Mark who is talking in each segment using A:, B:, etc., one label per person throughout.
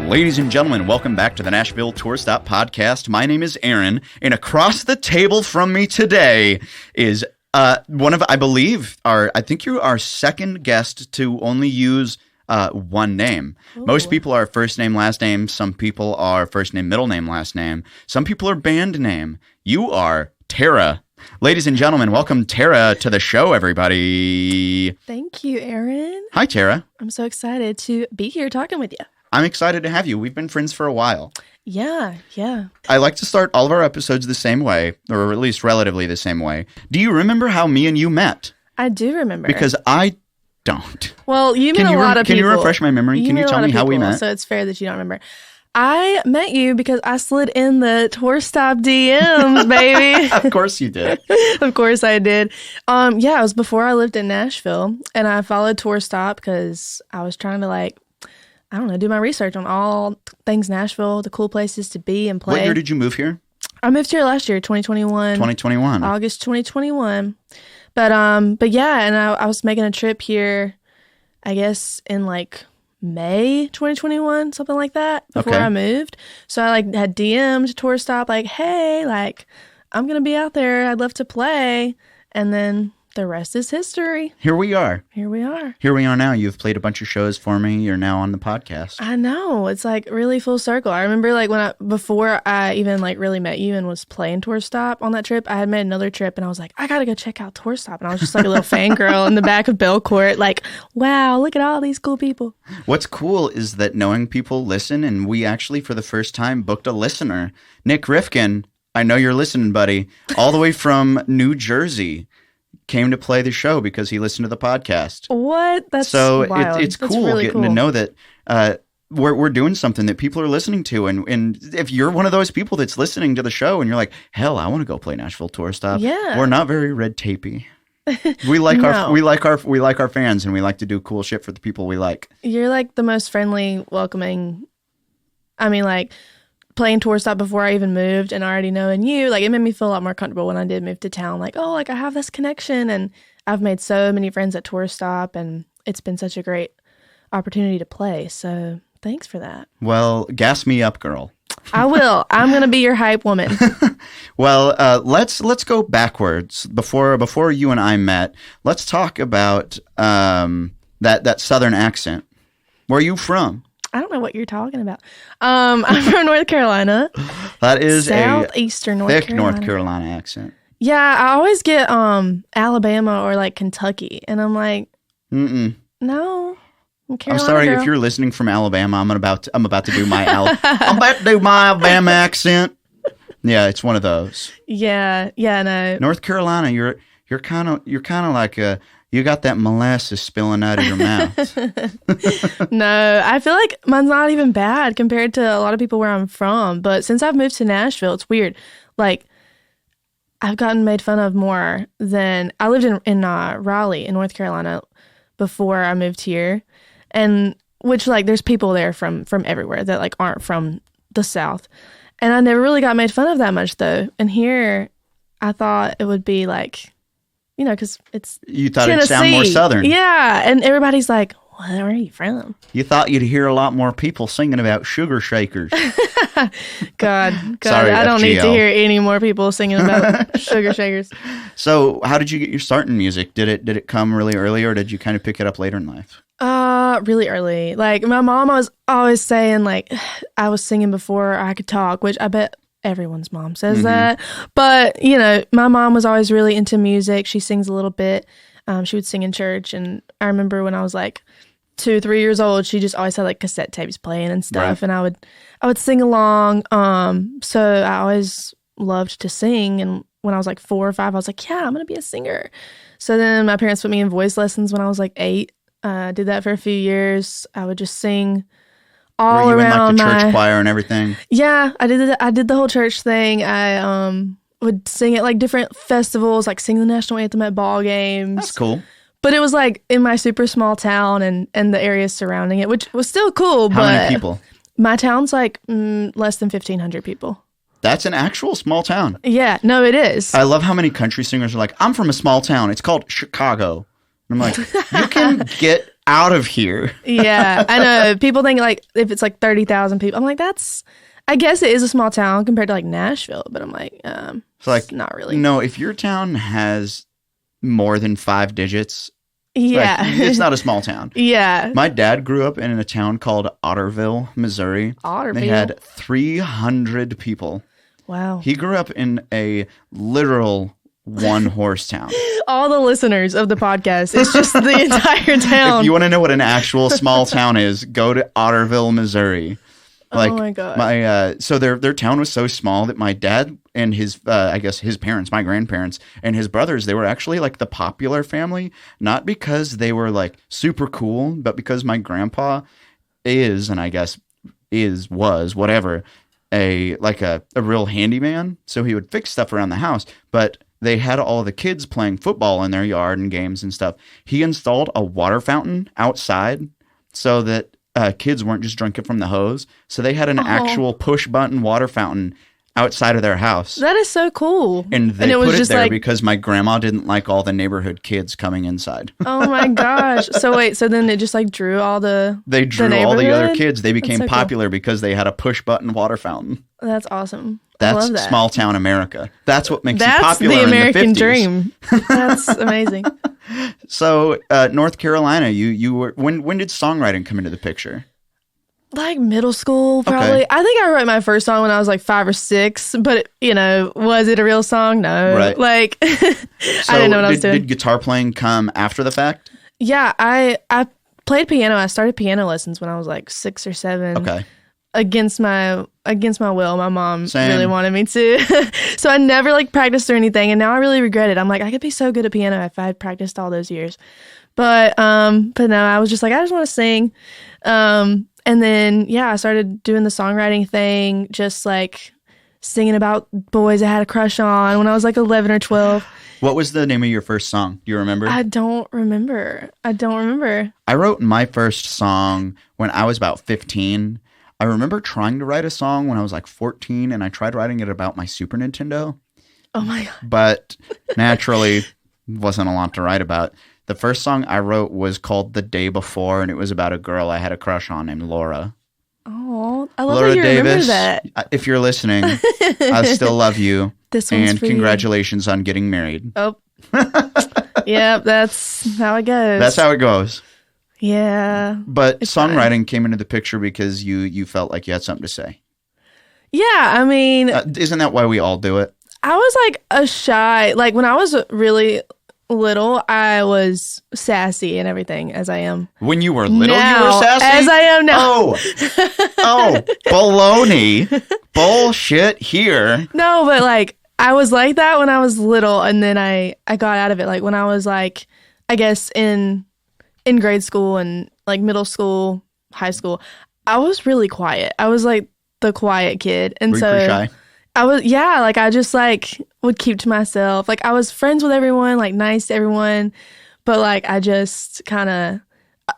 A: Ladies and gentlemen, welcome back to the Nashville Tour Stop Podcast. My name is Aaron, and across the table from me today is one of, I think you're our second guest to only use one name. Ooh. Most people are first name, last name. Some people are first name, middle name, last name. Some people are band name. You are Tarrah. Ladies and gentlemen, welcome Tarrah to the show, everybody.
B: Thank you, Aaron.
A: Hi, Tarrah.
B: I'm so excited to be here talking with you.
A: I'm excited to have you. We've been friends for a while.
B: Yeah.
A: I like to start all of our episodes the same way, or at least relatively the same way. Do you remember how me and you met?
B: I do remember.
A: Because I don't.
B: Well, you met a lot of people.
A: Can you refresh my memory? Can you tell me how we met?
B: So it's fair that you don't remember. I met you because I slid in the Tour Stop DMs, baby.
A: Of course you did.
B: Of course I did. It was before I lived in Nashville, and I followed Tour Stop because I was trying to do my research on all things Nashville, the cool places to be and play.
A: What year did you move here?
B: I moved here last year, 2021.
A: 2021.
B: August 2021. But yeah, and I was making a trip here, I guess, in May 2021, something like that, before I moved. So I had DM'd Tour Stop, hey, I'm going to be out there. I'd love to play. And then the rest is history.
A: Here we are.
B: Here we are
A: now. You've played a bunch of shows for me. You're now on the podcast.
B: I know. It's really full circle. I remember before I even really met you and was playing Tour Stop on that trip, I had made another trip and I was like, I got to go check out Tour Stop. And I was just a little fangirl in the back of Belcourt, wow, look at all these cool people.
A: What's cool is that knowing people listen, and we actually for the first time booked a listener. Nick Rifkin, I know you're listening, buddy, all the way from New Jersey. Came to play the show because he listened to the podcast.
B: What? That's
A: so
B: wild.
A: It's
B: That's
A: cool
B: really
A: getting to know that we're doing something that people are listening to, and if you're one of those people that's listening to the show and you're like, hell, I want to go play Nashville Tour Stop.
B: Yeah,
A: we're not very red tapey. We like our fans, and we like to do cool shit for the people we like.
B: You're the most friendly, welcoming. Playing Tour Stop before I even moved and already knowing you, it made me feel a lot more comfortable when I did move to town. I have this connection, and I've made so many friends at Tour Stop, and it's been such a great opportunity to play. So thanks for that.
A: Well, gas me up, girl.
B: I will. I'm going to be your hype woman.
A: Well, let's go backwards. Before you and I met, let's talk about that Southern accent. Where are you from?
B: I don't know what you're talking about. I'm from North Carolina.
A: That is
B: southeastern North
A: thick
B: Carolina.
A: North Carolina accent.
B: Yeah, I always get Alabama or Kentucky, and I'm like, no, I'm
A: sorry
B: girl.
A: If you're listening from Alabama. I'm about to do my Alabama accent. Yeah, it's one of those.
B: Yeah, no.
A: North Carolina, you're kind of like you got that molasses spilling out of your mouth.
B: No, I feel like mine's not even bad compared to a lot of people where I'm from. But since I've moved to Nashville, it's weird. I've gotten made fun of more than I lived in Raleigh in North Carolina before I moved here, and which there's people there from everywhere that aren't from the South, and I never really got made fun of that much though. And here, I thought it would be because it's
A: you thought
B: Tennessee.
A: It'd sound more Southern.
B: Yeah, and everybody's like, where are you from?
A: You thought you'd hear a lot more people singing about sugar shakers.
B: God,
A: Sorry,
B: I don't
A: FGL.
B: need to hear any more people singing about sugar shakers.
A: So how did you get your start in music? Did it come really early, or did you kind of pick it up later in life?
B: Really early. My mom was always saying I was singing before I could talk, which I bet everyone's mom says that. But, my mom was always really into music. She sings a little bit. She would sing in church. And I remember when I was 2-3 years old, she just always had cassette tapes playing and stuff.
A: Right.
B: And I would sing along. So I always loved to sing. And when I was 4 or 5, I was yeah, I'm going to be a singer. So then my parents put me in voice lessons when I was 8. Did that for a few years. I would just sing all around.
A: Were you in the church choir and everything?
B: Yeah, I did the whole church thing. I would sing at different festivals, sing the national anthem at ball games.
A: That's cool.
B: But it was in my super small town and the areas surrounding it, which was still cool.
A: How many people?
B: My town's less than 1,500 people.
A: That's an actual small town.
B: Yeah, no, it is.
A: I love how many country singers are I'm from a small town. It's called Chicago. And I'm you can get out of here.
B: Yeah, I know. People think like if it's like 30,000 people, I'm like, I guess it is a small town compared to like Nashville, but I'm like,
A: So like,
B: it's not really.
A: No, if your town has more than 5 digits,
B: Yeah.
A: like, it's not a small town.
B: Yeah.
A: My dad grew up in a town called Otterville, Missouri.
B: Otterville.
A: They had 300 people.
B: Wow.
A: He grew up in a literal one-horse town.
B: All the listeners of the podcast, it's just the entire town.
A: If you want to know what an actual small town is, go to Otterville, Missouri. Like,
B: oh my god!
A: So their town was so small that my dad and his I guess his parents, my grandparents and his brothers, they were actually like the popular family, not because they were like super cool, but because my grandpa is, and I guess was whatever, a real handyman. So he would fix stuff around the house, but they had all the kids playing football in their yard and games and stuff. He installed a water fountain outside so that kids weren't just drinking from the hose. So they had an actual push button water fountain outside of their house.
B: That is so cool.
A: And they put it there because my grandma didn't like all the neighborhood kids coming inside.
B: Oh my gosh. So wait, so then it just like drew all the
A: They drew all the other kids. They became popular because they had a push button water fountain.
B: That's awesome.
A: That's
B: I love that.
A: Small town America. That's what makes you popular
B: the American
A: in the 50s.
B: dream. That's amazing.
A: So, North Carolina, you were when did songwriting come into the picture?
B: Like middle school, probably.
A: Okay.
B: I think I wrote my first song when I was like 5 or 6, but was it a real song? No.
A: Right.
B: Like,
A: So
B: I didn't know what I was doing.
A: Did guitar playing come after the fact?
B: Yeah, I played piano. I started piano lessons when I was like 6 or 7.
A: Okay.
B: Against my will. My mom
A: Same.
B: really wanted me to. So I never like practiced or anything, and now I really regret it. I'm like, I could be so good at piano if I had practiced all those years. But no, I was just like, I just want to sing. And then I started doing the songwriting thing, just like singing about boys I had a crush on when I was like 11 or 12.
A: What was the name of your first song? Do you remember?
B: I don't remember.
A: I wrote my first song when I was about 15. I remember trying to write a song when I was like 14, and I tried writing it about my Super Nintendo.
B: Oh my God.
A: But naturally, wasn't a lot to write about. The first song I wrote was called The Day Before, and it was about a girl I had a crush on named Laura.
B: Oh, I love
A: Laura
B: that you
A: Davis,
B: remember that.
A: If you're listening, I still love you.
B: This one's
A: and
B: for you.
A: congratulations on getting married.
B: Oh. Yep, that's how it goes.
A: That's how it goes.
B: Yeah.
A: But
B: it's
A: songwriting came into the picture because you felt like you had something to say.
B: Yeah, I mean,
A: Isn't that why we all do it?
B: I was like a shy, like when I was really little, I was sassy and everything, as I am.
A: When you were little,
B: now,
A: you were sassy?
B: as I am now.
A: Oh, baloney. Bullshit here.
B: No, but like I was like that when I was little, and then I got out of it. Like when I was like, I guess in grade school and like middle school, high school, I was really quiet. I was like the quiet kid, and
A: Were you
B: so
A: pretty shy?
B: I was, like I just like would keep to myself. Like I was friends with everyone, like nice to everyone, but like I just kind of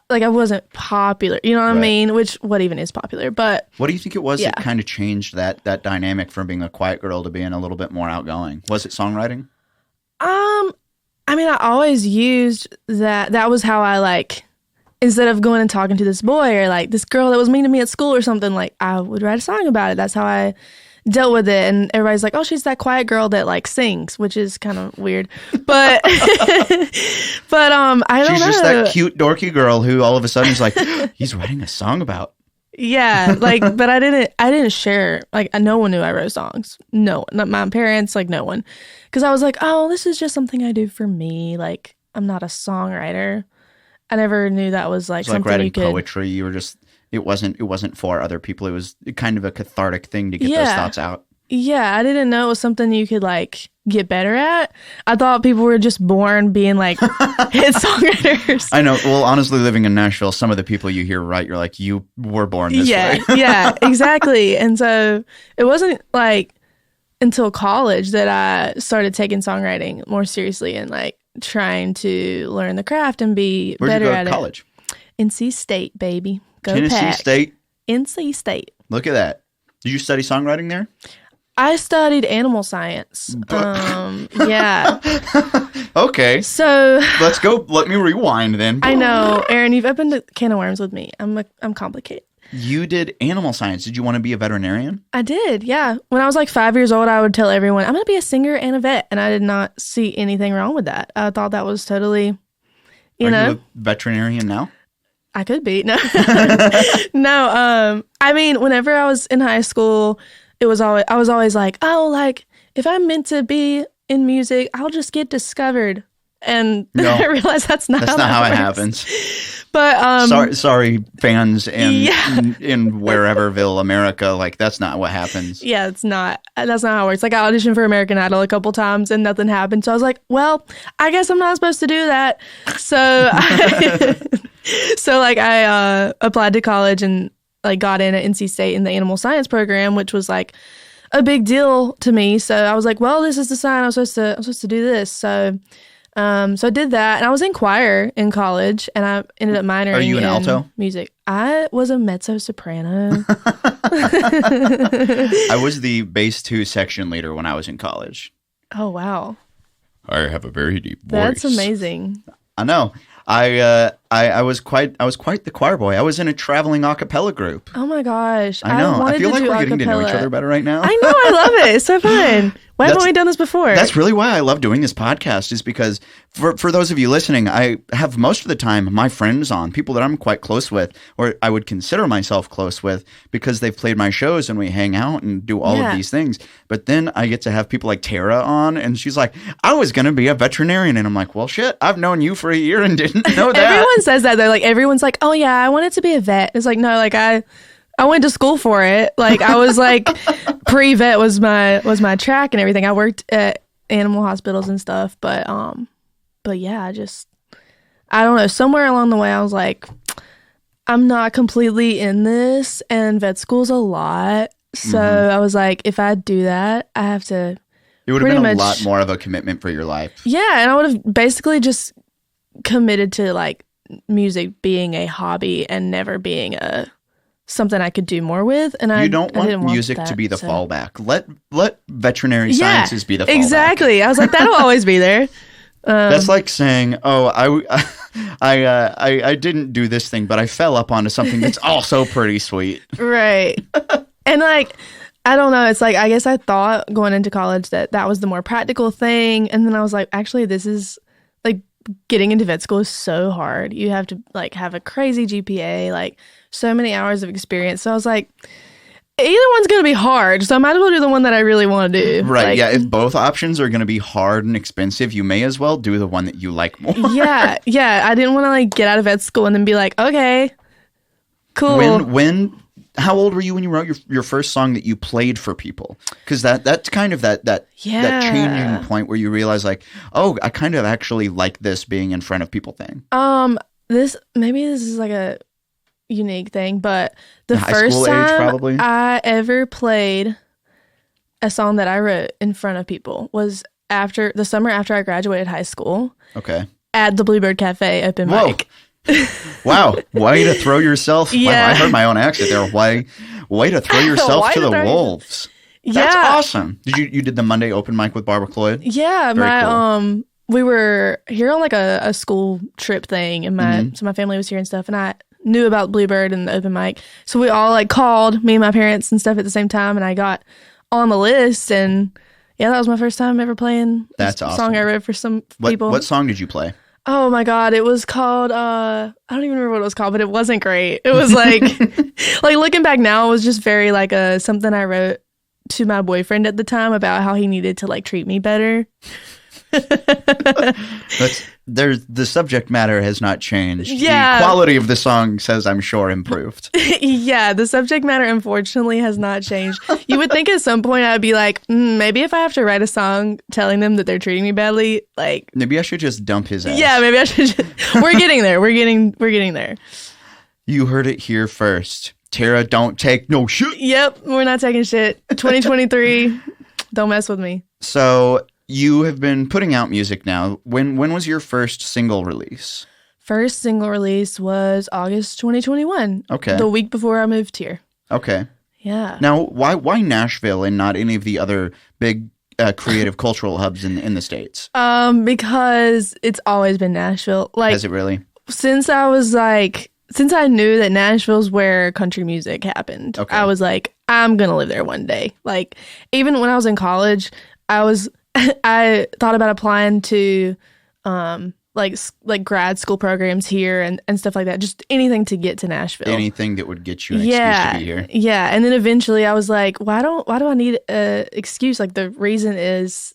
B: like I wasn't popular. You know what I mean? Which what even is popular? But
A: what do you think it was that kind of changed that dynamic from being a quiet girl to being a little bit more outgoing? Was it songwriting?
B: I mean, I always used that. That was how I like, instead of going and talking to this boy or like this girl that was mean to me at school or something, like I would write a song about it. That's how I dealt with it. And everybody's like, oh, she's that quiet girl that like sings, which is kind of weird. But, but I don't know.
A: She's just that cute, dorky girl who all of a sudden is like, he's writing a song about.
B: Yeah, like, but I didn't share, like, no one knew I wrote songs. No, not my parents, like, no one. Because I was like, oh, this is just something I do for me. Like, I'm not a songwriter. I never knew that was, like, something
A: writing
B: you could...
A: poetry. You were just, it wasn't for other people. It was kind of a cathartic thing to get those thoughts out.
B: Yeah, I didn't know it was something you could, like, get better at. I thought people were just born being, like, hit songwriters.
A: I know. Well, honestly, living in Nashville, some of the people you hear write, you're like, you were born this way.
B: Yeah, exactly. And so it wasn't, like, until college that I started taking songwriting more seriously and, like, trying to learn the craft and be better at it.
A: Where'd you go to college?
B: NC State, baby. Go
A: Tennessee
B: Pack.
A: State?
B: NC State.
A: Look at that. Did you study songwriting there?
B: I studied animal science. Yeah.
A: Okay.
B: So
A: Let's go. Let me rewind then.
B: I know, Aaron, you've opened a can of worms with me. I'm complicated.
A: You did animal science. Did you want to be a veterinarian?
B: I did, yeah. When I was like 5 years old, I would tell everyone, I'm going to be a singer and a vet. And I did not see anything wrong with that. I thought that was totally, you know.
A: Are you a veterinarian now?
B: I could be. No. No. I mean, whenever I was in high school, I was always like, oh, like if I'm meant to be in music, I'll just get discovered. And
A: No,
B: I realized that's not how
A: it
B: works.
A: happens.
B: But
A: sorry, fans in whereverville, America. Like that's not what happens.
B: yeah, it's not. That's not how it works. Like I auditioned for American Idol a couple times and nothing happened. So I was like, well, I guess I'm not supposed to do that. So I applied to college and like got in at NC State in the animal science program, which was like a big deal to me. So I was like, well, this is the sign I'm supposed to do this. So I did that, and I was in choir in college, and I ended up minoring.
A: Are you an alto?
B: Music. I was a mezzo soprano.
A: I was the bass 2 section leader when I was in college.
B: Oh wow,
A: I have a very deep voice.
B: that's amazing.
A: I know. I was quite the choir boy. I was in a traveling a cappella group.
B: Oh my gosh,
A: I know. I
B: wanted
A: feel
B: to
A: like
B: do
A: we're getting to know each
B: acapella.
A: other better right now.
B: I know. I love it. It's so fun. Why haven't we done this before?
A: That's really why I love doing this podcast, is because for those of you listening, I have most of the time my friends on, people that I'm quite close with, or I would consider myself close with, because they've played my shows and we hang out and do all of these things. But then I get to have people like Tarrah on, and she's like, I was going to be a veterinarian. And I'm like, well, shit, I've known you for a year and didn't know that.
B: Everyone says that. They're like, everyone's like, oh yeah, I wanted to be a vet. It's like, no, like I went to school for it. Like I was like pre-vet was my track and everything. I worked at animal hospitals and stuff, but yeah, I don't know. Somewhere along the way, I was like, I'm not completely in this, and vet school's a lot. So I was like, if I do that, I have to.
A: It would have been a lot more of a commitment for your life.
B: Yeah, and I would have basically just committed to like music being a hobby and never being something I could do more with. And
A: you don't want music to be the fallback. Let veterinary sciences be the fallback.
B: Exactly. I was like, that'll always be there.
A: That's like saying, oh, I didn't do this thing, but I fell up onto something that's also pretty sweet.
B: Right. And like, I don't know. It's like, I guess I thought going into college that was the more practical thing. And then I was like, actually, this is like getting into vet school is so hard. You have to like have a crazy GPA, like so many hours of experience. So I was like, either one's going to be hard. So I might as well do the one that I really want to do.
A: Right.
B: Like,
A: yeah. If both options are going to be hard and expensive, you may as well do the one that you like more.
B: Yeah. Yeah. I didn't want to like get out of vet school and then be like, okay, cool.
A: How old were you when you wrote your first song that you played for people? Because that's kind of that changing point where you realize like, oh, I kind of actually like this being in front of people thing.
B: This is like a unique thing, but the
A: high
B: first
A: school age,
B: time
A: probably?
B: I ever played a song that I wrote in front of people was after the summer after I graduated high school.
A: Okay.
B: At the Bluebird Cafe open mic.
A: Wow. Way to throw yourself.
B: Yeah.
A: Wow, I heard my own accent there. Way to throw yourself to the wolves. That's awesome. You did the Monday open mic with Barbara Cloyd?
B: Yeah.
A: Very cool.
B: We were here on like a school trip thing, and so my family was here and stuff, and I knew about Bluebird and the open mic. So we all like called, me and my parents and stuff at the same time, and I got on the list, and yeah, that was my first time ever playing
A: That's awesome.
B: Song I wrote for some people.
A: What song did you play?
B: Oh my God, it was called, I don't even remember what it was called, but it wasn't great. It was like, like looking back now, it was just very like something I wrote to my boyfriend at the time about how he needed to like treat me better.
A: The subject matter has not changed.
B: Yeah.
A: The quality of the song says, I'm sure, improved.
B: Yeah, the subject matter unfortunately has not changed. You would think at some point I'd be like, maybe if I have to write a song telling them that they're treating me badly, like
A: maybe I should just dump his ass.
B: Yeah, maybe I should. We're getting there. We're getting there.
A: You heard it here first. Tarrah, don't take no shit.
B: Yep, we're not taking shit. 2023, don't mess with me.
A: So you have been putting out music now. When was your first single release?
B: First single release was August 2021.
A: Okay.
B: The week before I moved here.
A: Okay.
B: Yeah.
A: Now, why Nashville and not any of the other big creative cultural hubs in the States?
B: Because it's always been Nashville. Like,
A: Has it really?
B: Since I knew that Nashville's where country music happened,
A: Okay.
B: I was like, I'm gonna live there one day. Like, even when I was in college, I thought about applying to like grad school programs here and stuff like that. Just anything to get to Nashville.
A: Anything that would get you an excuse to be here.
B: Yeah. And then eventually I was like, why do I need an excuse? Like, the reason is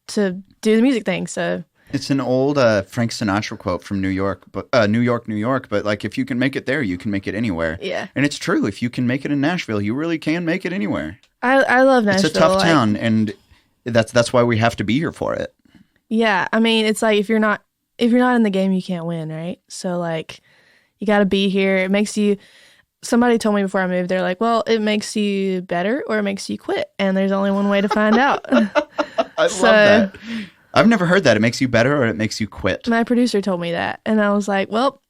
B: to do the music thing. So
A: It's an old Frank Sinatra quote from New York, New York. But like, if you can make it there, you can make it anywhere.
B: yeah,
A: And it's true. If you can make it in Nashville, you really can make it anywhere.
B: I love Nashville.
A: It's a tough town, and that's why we have to be here for it.
B: Yeah. I mean, it's like, if you're not in the game, you can't win, right? So like, you got to be here. It makes you. Somebody told me before I moved, they're like, well, it makes you better or it makes you quit, and there's only one way to find out.
A: I love that. I've never heard that. It makes you better or it makes you quit.
B: My producer told me that, and I was like, well,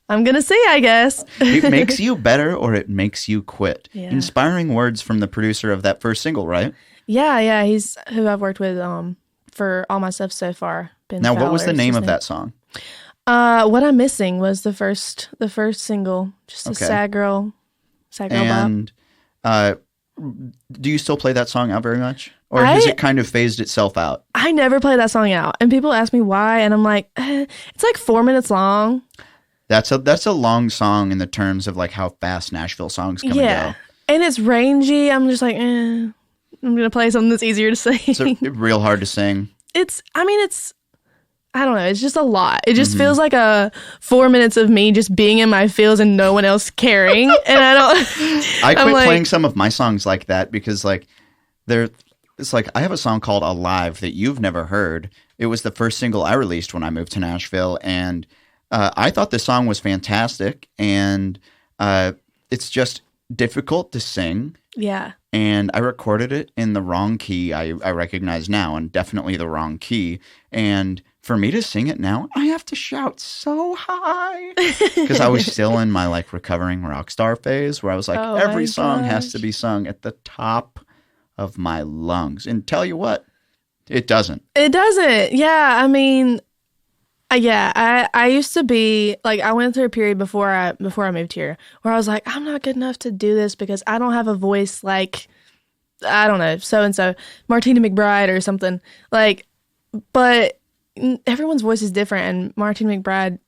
B: I'm gonna see, I guess.
A: It makes you better or it makes you quit.
B: Yeah.
A: Inspiring words from the producer of that first single, right?
B: Yeah, he's who I've worked with for all my stuff so far. Ben
A: Now, what was
B: Fowler
A: the
B: is
A: name
B: his
A: of that song?
B: What I'm Missing was the first single. Just a
A: Okay.
B: sad girl bop.
A: And do you still play that song out very much? Or has it kind of phased itself out?
B: I never play that song out, and people ask me why, and I'm like, it's like 4 minutes long.
A: That's a long song in the terms of like how fast Nashville songs come and go.
B: And it's rangy. I'm just like, I'm gonna play something that's easier to sing.
A: It's real hard to sing.
B: I don't know. It's just a lot. It just
A: Mm-hmm.
B: feels like 4 minutes of me just being in my feels and no one else caring. And I don't.
A: I quit
B: like,
A: playing some of my songs like that because like it's like I have a song called Alive that you've never heard. It was the first single I released when I moved to Nashville, and I thought the song was fantastic, and it's just difficult to sing.
B: Yeah.
A: And I recorded it in the wrong key. I recognize now, and definitely the wrong key. And for me to sing it now, I have to shout so high because I was still in my like recovering rock star phase where I was like,
B: Oh
A: every
B: my
A: song has to
B: gosh.
A: be sung at the top of my lungs. And tell you what, it doesn't.
B: It doesn't. Yeah. I mean, I used to be like, I went through a period before I moved here where I was like, I'm not good enough to do this because I don't have a voice like, I don't know, so-and-so, Martina McBride or something. Like, but everyone's voice is different. And Martina McBride,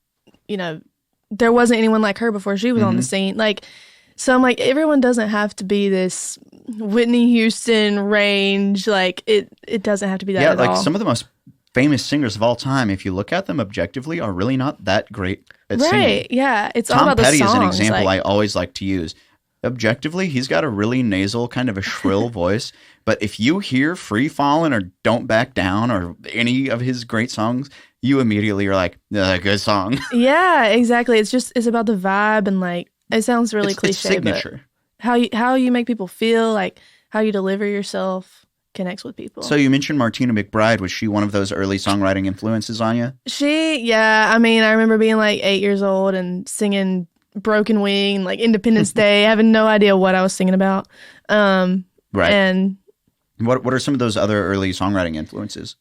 B: there wasn't anyone like her before she was on the scene. Like, so I'm like, everyone doesn't have to be this Whitney Houston range. Like, it doesn't have to be that at
A: like
B: all.
A: some of the most famous singers of all time, if you look at them objectively, are really not that great at singing.
B: Right, yeah. It's all
A: Tom
B: about the
A: Petty
B: songs.
A: is an example
B: like,
A: I always like to use. Objectively, he's got a really nasal, kind of a shrill voice. But if you hear Free Fallin' or Don't Back Down or any of his great songs, you immediately are like, good song.
B: yeah, exactly. It's about the vibe and like, it sounds really
A: It's
B: cliche,
A: signature.
B: but how you make people feel, like how you deliver yourself connects with people.
A: So you mentioned Martina McBride. Was she one of those early songwriting influences on you?
B: I mean, I remember being like 8 years old and singing Broken Wing, like Independence Day, having no idea what I was singing about.
A: Right.
B: And
A: What are some of those other early songwriting influences?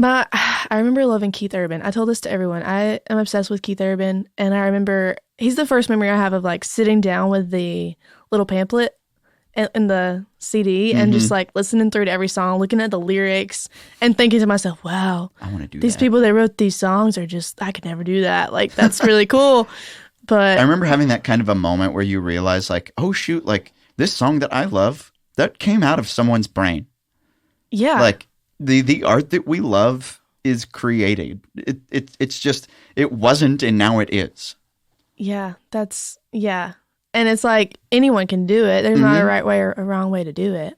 B: I remember loving Keith Urban. I told this to everyone. I am obsessed with Keith Urban, and I remember he's the first memory I have of like sitting down with the little pamphlet in the CD and just like listening through to every song, looking at the lyrics, and thinking to myself, "Wow,
A: I want to do
B: these
A: that.
B: people that wrote these songs are just I could never do that. Like that's really cool." But
A: I remember having that kind of a moment where you realize like, oh shoot, like this song that I love, that came out of someone's brain.
B: yeah,
A: Like the art that we love is created. It's just, it wasn't and now it is.
B: yeah, and it's like anyone can do it. There's not a right way or a wrong way to do it.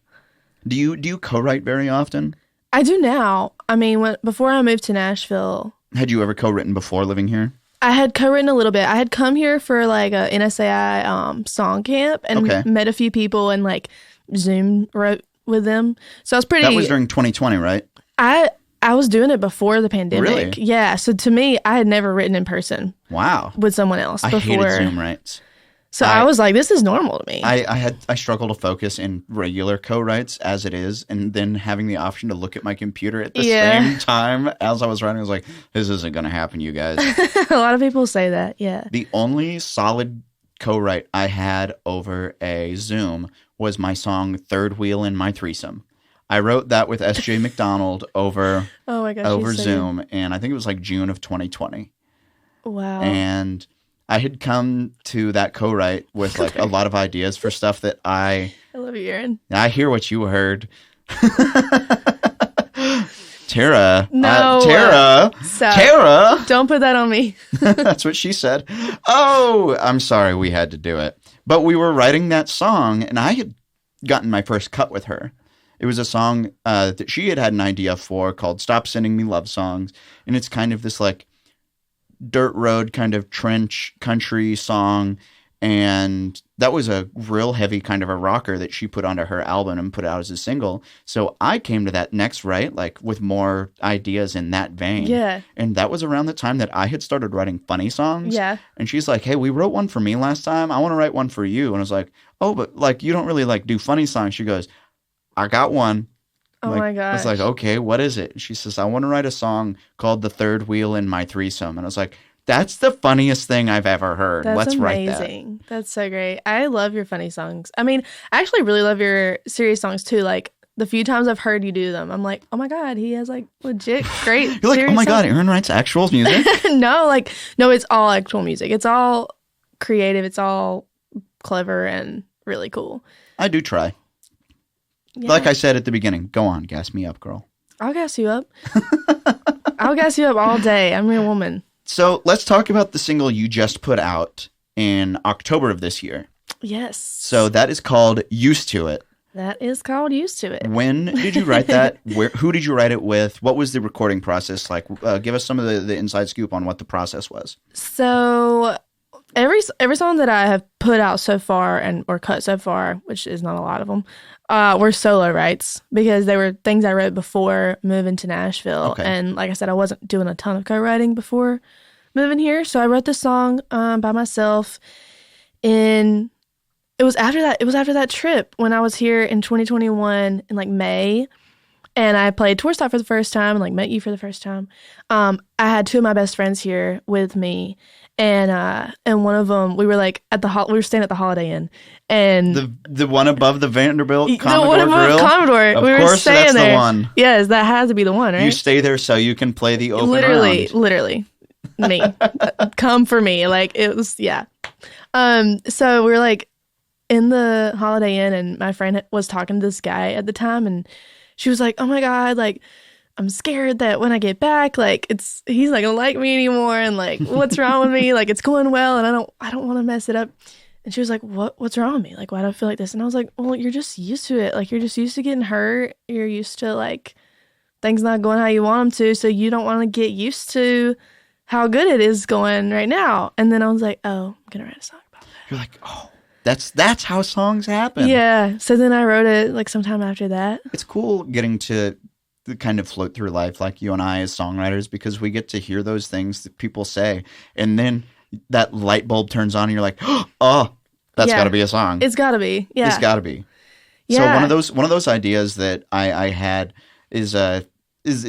A: Do you co-write very often?
B: I do now. I mean, before I moved to Nashville,
A: Had you ever co-written before living here?
B: I had co-written a little bit. I had come here for like a NSAI song camp and
A: Okay.
B: met a few people and like Zoom wrote with them. So I was pretty.
A: That was during 2020, right?
B: I was doing it before the pandemic.
A: Really?
B: Yeah. So to me, I had never written in person
A: Wow.
B: with someone else
A: I
B: before.
A: hated Zoom rights.
B: So I was like, this is normal to me.
A: I struggle to focus in regular co-writes as it is, and then having the option to look at my computer at the same time as I was writing, I was like, this isn't going to happen, you guys.
B: A lot of people say that, yeah.
A: The only solid co-write I had over a Zoom was my song Third Wheel in My Threesome. I wrote that with S.J. McDonald over
B: oh my gosh,
A: over Zoom, and I think it was like June of 2020.
B: Wow.
A: And I had come to that co-write with like a lot of ideas for stuff that I
B: love you, Aaron.
A: I hear what you heard. Tarrah.
B: No.
A: Tarrah.
B: Stop.
A: Tarrah.
B: Don't put that on me.
A: That's what she said. Oh, I'm sorry we had to do it. But we were writing that song, and I had gotten my first cut with her. It was a song that she had an idea for called Stop Sending Me Love Songs. And it's kind of this like dirt road kind of trench country song, and that was a real heavy kind of a rocker that she put onto her album and put out as a single. So I came to that next right like with more ideas in that vein.
B: Yeah.
A: And that was around the time that I had started writing funny songs.
B: Yeah.
A: And she's like, hey, we wrote one for me last time, I want to write one for you. And I was like, oh, but like you don't really like do funny songs. She goes, I got one.
B: Oh my gosh.
A: I was like, okay, what is it? She says, I want to write a song called The Third Wheel in My Threesome. And I was like, that's the funniest thing I've ever heard. Let's write that. That's
B: amazing. That's so great. I love your funny songs. I mean, I actually really love your serious songs too. Like the few times I've heard you do them, I'm like, oh my God, he has like legit great
A: You're like, oh my God, Aaron writes actual music?
B: No, it's all actual music. It's all creative. It's all clever and really cool.
A: I do try.
B: Yeah.
A: Like I said at the beginning, go on, gas me up, girl.
B: I'll gas you up. I'll gas you up all day. I'm your woman.
A: So let's talk about the single you just put out in October of this year.
B: Yes.
A: So that is called Used to It.
B: That is called Used to It.
A: When did you write that? Who did you write it with? What was the recording process like? Give us some of the inside scoop on what the process was.
B: So every song that I have put out so far or cut so far, which is not a lot of them, were solo writes because they were things I wrote before moving to Nashville.
A: Okay.
B: And like I said, I wasn't doing a ton of co-writing before moving here. So I wrote this song by myself. It was after that trip when I was here in 2021 in like May. And I played Tour Stop for the first time and like met you for the first time. I had two of my best friends here with me. And one of them, we were like we were staying at the Holiday Inn, and
A: the one above the Vanderbilt Commodore
B: the one above
A: Grill.
B: Commodore.
A: Of
B: we were
A: course,
B: staying
A: that's
B: there.
A: the one.
B: Yes, that has to be the one, right?
A: You stay there so you can play the open
B: literally, me. Come for me, like it was, yeah. So we were like in the Holiday Inn, and my friend was talking to this guy at the time, and she was like, "Oh my God, like." I'm scared that when I get back, like he's not gonna like me anymore, and like what's wrong with me? Like it's going well, and I don't want to mess it up. And she was like, what's wrong with me? Like why do I feel like this? And I was like, well, you're just used to it. Like you're just used to getting hurt. You're used to like things not going how you want them to, so you don't want to get used to how good it is going right now. And then I was like, oh, I'm gonna write a song about that.
A: You're like, oh, that's how songs happen.
B: Yeah. So then I wrote it like sometime after that.
A: It's cool getting to kind of float through life like you and I as songwriters, because we get to hear those things that people say, and then that light bulb turns on and you're like, oh, that's got to be a song.
B: It's got to be. Yeah.
A: It's got to be.
B: Yeah.
A: So one of those ideas that I had is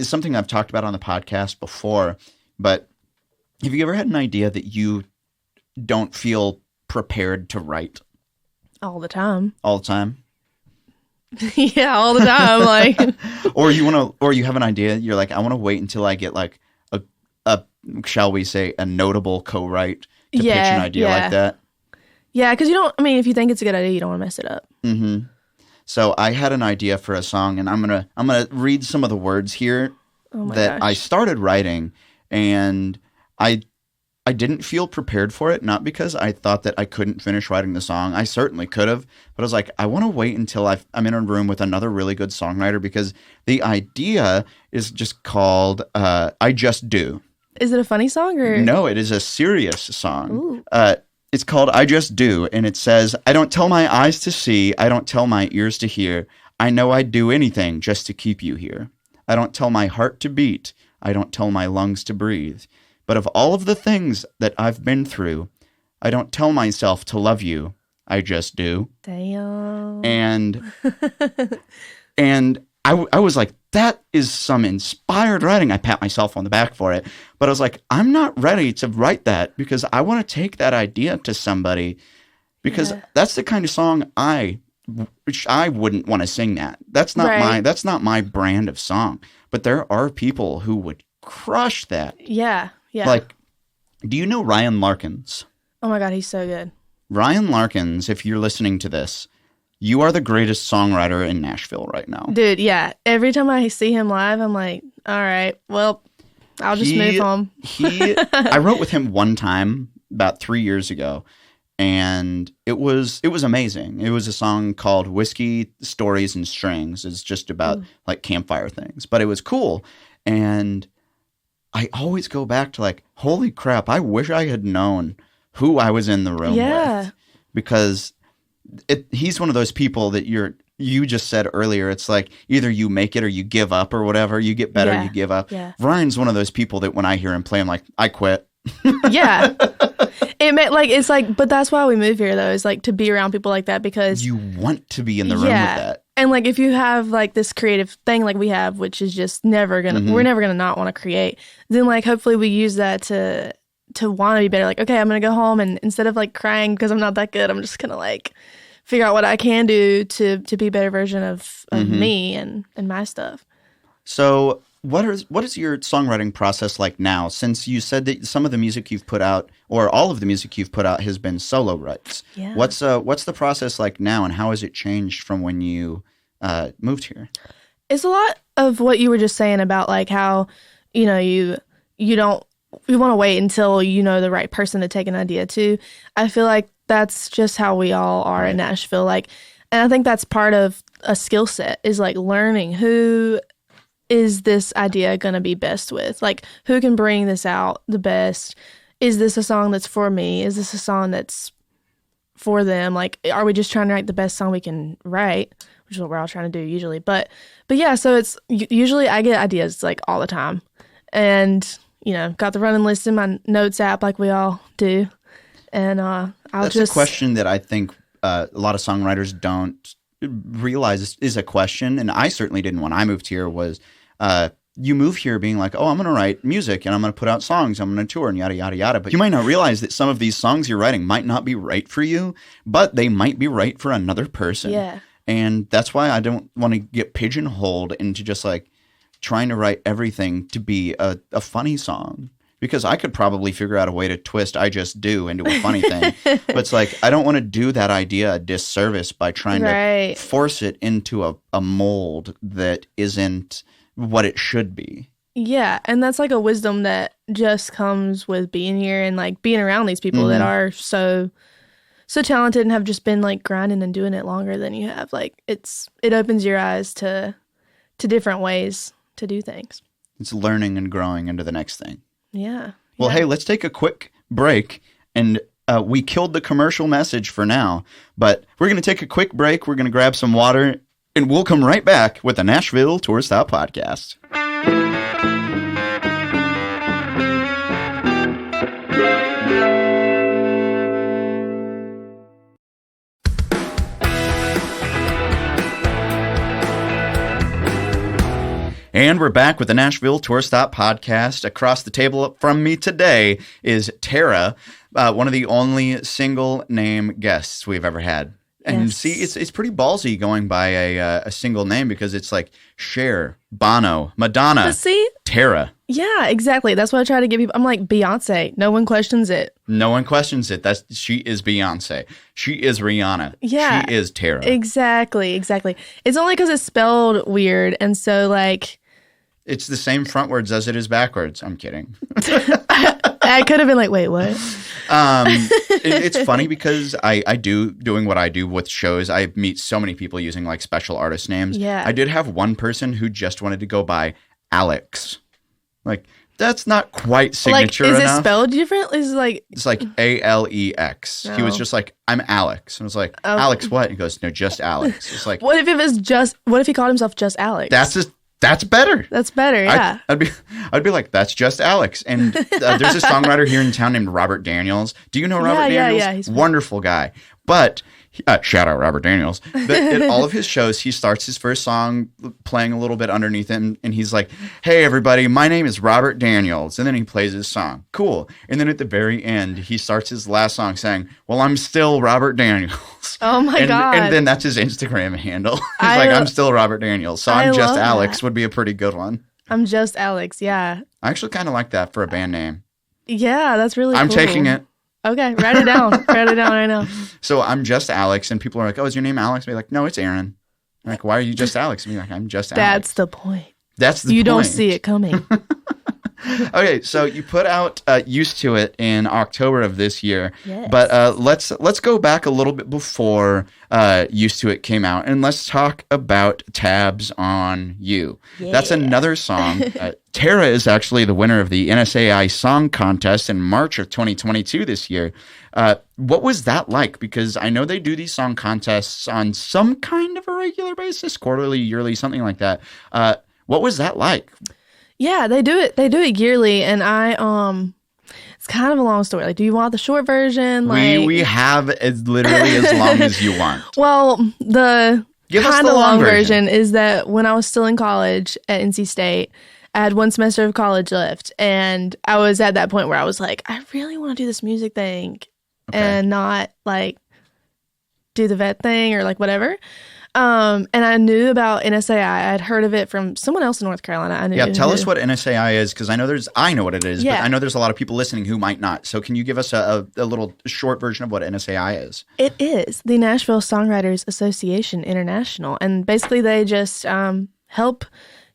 A: something I've talked about on the podcast before, but have you ever had an idea that you don't feel prepared to write?
B: All the time.
A: All the time?
B: Yeah, all the time. Like,
A: or you have an idea. You're like, I want to wait until I get like a shall we say a notable co-write to pitch an idea like that.
B: Yeah, because you don't. I mean, if you think it's a good idea, you don't want to mess it up.
A: Mm-hmm. So I had an idea for a song, and I'm gonna read some of the words here that I started writing, and I didn't feel prepared for it, not because I thought that I couldn't finish writing the song. I certainly could have, but I was like, I want to wait until I'm in a room with another really good songwriter, because the idea is just called I Just Do.
B: Is it a funny song or?
A: No, it is a serious song.
B: Ooh.
A: It's called I Just Do, and it says, I don't tell my eyes to see, I don't tell my ears to hear. I know I'd do anything just to keep you here. I don't tell my heart to beat, I don't tell my lungs to breathe. But of all of the things that I've been through, I don't tell myself to love you. I just do.
B: Damn.
A: And I was like, that is some inspired writing. I pat myself on the back for it. But I was like, I'm not ready to write that because I want to take that idea to somebody because that's the kind of song I wouldn't want to sing that. That's not my brand of song. But there are people who would crush that.
B: Yeah. Yeah.
A: Like, do you know Ryan Larkins?
B: Oh my God, he's so good.
A: Ryan Larkins, if you're listening to this, you are the greatest songwriter in Nashville right now.
B: Dude, yeah. Every time I see him live, I'm like, all right, well, I'll just move home.
A: I wrote with him one time about 3 years ago, and it was amazing. It was a song called Whiskey, Stories, and Strings. It's just about like campfire things, but it was cool. And I always go back to like, holy crap, I wish I had known who I was in the room with. Because he's one of those people that you just said earlier, it's like either you make it or you give up or whatever. You get better, you give up. Yeah. Ryan's one of those people that when I hear him play, I'm like, I quit.
B: Yeah. It's like, but that's why we move here though, is like to be around people like that because
A: you want to be in the room with that.
B: And like if you have like this creative thing like we have, which is just never gonna we're never gonna not want to create, then like hopefully we use that to want to be better. Like, okay, I'm gonna go home and instead of like crying because I'm not that good, I'm just gonna like figure out what I can do to be a better version of me and my stuff.
A: So what is your songwriting process like now? Since you said that some of the music you've put out, or all of the music you've put out, has been solo writes.
B: Yeah.
A: What's the process like now, and how has it changed from when you moved here?
B: It's a lot of what you were just saying about like how you want to wait until you know the right person to take an idea to. I feel like that's just how we all are in Nashville. Like, and I think that's part of a skill set is like learning who is this idea going to be best with? Like, who can bring this out the best? Is this a song that's for me? Is this a song that's for them? Like, are we just trying to write the best song we can write? Which is what we're all trying to do usually. But yeah, so it's usually I get ideas like all the time. And, got the running list in my notes app like we all do. And That's
A: a question that I think a lot of songwriters don't realize is a question. And I certainly didn't when I moved here was you move here being like, oh, I'm going to write music and I'm going to put out songs. I'm going to tour and yada, yada, yada. But you might not realize that some of these songs you're writing might not be right for you, but they might be right for another person.
B: Yeah.
A: And that's why I don't want to get pigeonholed into just like trying to write everything to be a funny song. Because I could probably figure out a way to twist I Just Do into a funny thing. But it's like, I don't want to do that idea a disservice by trying to force it into a mold that isn't what it should be.
B: Yeah, and that's like a wisdom that just comes with being here and like being around these people that are so talented and have just been like grinding and doing it longer than you have. Like it opens your eyes to different ways to do things.
A: It's learning and growing into the next thing.
B: Yeah.
A: Well, hey, let's take a quick break. And we killed the commercial message for now, but we're going to take a quick break. We're going to grab some water, and we'll come right back with the Nashville Tour Stop Podcast. And we're back with the Nashville Tour Stop Podcast. Across the table from me today is Tarrah, one of the only single name guests we've ever had. And see, it's pretty ballsy going by a single name because it's like Cher, Bono, Madonna, Tarrah.
B: Yeah, exactly. That's what I try to give people. I'm like, Beyonce. No one questions it.
A: No one questions it. She is Beyonce. She is Rihanna.
B: Yeah.
A: She is Tarrah.
B: Exactly. It's only because it's spelled weird. And so like...
A: It's the same frontwards as it is backwards. I'm kidding.
B: I could have been like, wait, what?
A: It's funny because doing what I do with shows, I meet so many people using like special artist names.
B: Yeah.
A: I did have one person who just wanted to go by Alex. Like, that's not quite signature enough.
B: Is it spelled different? It's like
A: Alex. No. He was just like, I'm Alex. And I was like, Alex what? He goes, no, just Alex. It's like,
B: what if he called himself just Alex?
A: That's better.
B: That's better, yeah.
A: I'd be like, that's just Alex. And there's a songwriter here in town named Robert Daniels. Do you know Robert Daniels?
B: Yeah. He's
A: wonderful guy. But shout out Robert Daniels. But at all of his shows, he starts his first song playing a little bit underneath him, and he's like, "Hey everybody, my name is Robert Daniels," and then he plays his song. Cool. And then at the very end, he starts his last song saying, "Well, I'm still Robert Daniels."
B: Oh my God.
A: And then that's his Instagram handle. He's I'm still Robert Daniels. So I'm just Alex
B: that.
A: would be a pretty good one.
B: I'm just Alex, yeah.
A: I actually kind of like that for a band name.
B: Yeah, that's really cool.
A: I'm taking it.
B: Okay, write it down. Write it down right now.
A: So I'm just Alex, and people are like, "Oh, is your name Alex?" Be like, "No, it's Aaron." I'm like, "Why are you just Alex?" Be like, "I'm just Alex."
B: That's the point.
A: That's the point.
B: You don't see it coming.
A: Okay, so you put out "Used to It" in October of this year,
B: yes.
A: But let's go back a little bit before "Used to It" came out, and let's talk about "Tabs on You." Yeah. That's another song. Tarrah is actually the winner of the NSAI Song Contest in March of 2022 this year. What was that like? Because I know they do these song contests on some kind of a regular basis, quarterly, yearly, something like that. What was that like?
B: Yeah, they do it. They do it yearly, and it's kind of a long story. Like, do you want the short version? Like,
A: we have literally as long as you want.
B: Well, the
A: kind of
B: long version is that when I was still in college at NC State, I had one semester of college left, and I was at that point where I was like, I really want to do this music thing and not like do the vet thing or like whatever. And I knew about NSAI. I had heard of it from someone else in North Carolina. I knew.
A: Yeah, tell us what NSAI is, because I know what it is,
B: yeah.
A: But I know there's a lot of people listening who might not. So can you give us a little short version of what NSAI is?
B: It is the Nashville Songwriters Association International, and basically they just help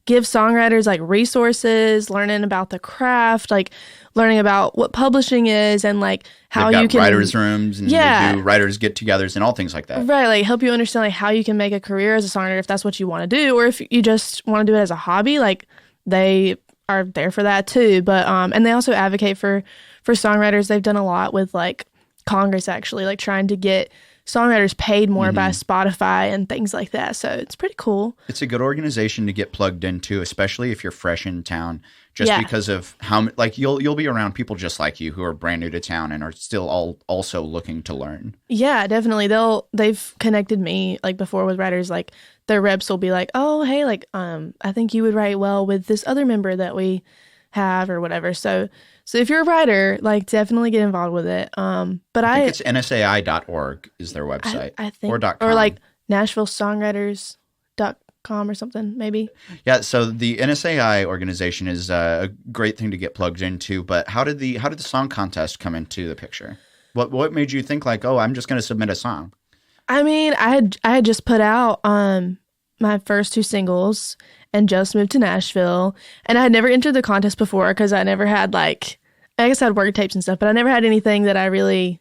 B: give songwriters like resources, learning about the craft, like learning about what publishing is, and like how you can
A: writers' rooms and they do writers get-togethers and all things like that.
B: Right, like help you understand like how you can make a career as a songwriter if that's what you want to do, or if you just want to do it as a hobby. Like they are there for that too. But and they also advocate for songwriters. They've done a lot with like Congress actually, like trying to get songwriters paid more by Spotify and things like that. So it's pretty cool.
A: It's a good organization to get plugged into, especially if you're fresh in town, just because of how like you'll be around people just like you who are brand new to town and are still also looking to learn. Yeah,
B: definitely. They've connected me like before with writers. Like their reps will be like, "Oh, hey, like I think you would write well with this other member that we have or whatever." So if you're a writer, like definitely get involved with it. But
A: I think it's nsai.org is their website.
B: I think
A: or .com.
B: Or like NashvilleSongwriters.com or something maybe.
A: Yeah, so the NSAI organization is a great thing to get plugged into, but how did the song contest come into the picture? What made you think like, "Oh, I'm just going to submit a song"?
B: I mean, I had just put out my first 2 singles and just moved to Nashville, and I had never entered the contest before because I never had like, I guess I had work tapes and stuff, but I never had anything that I really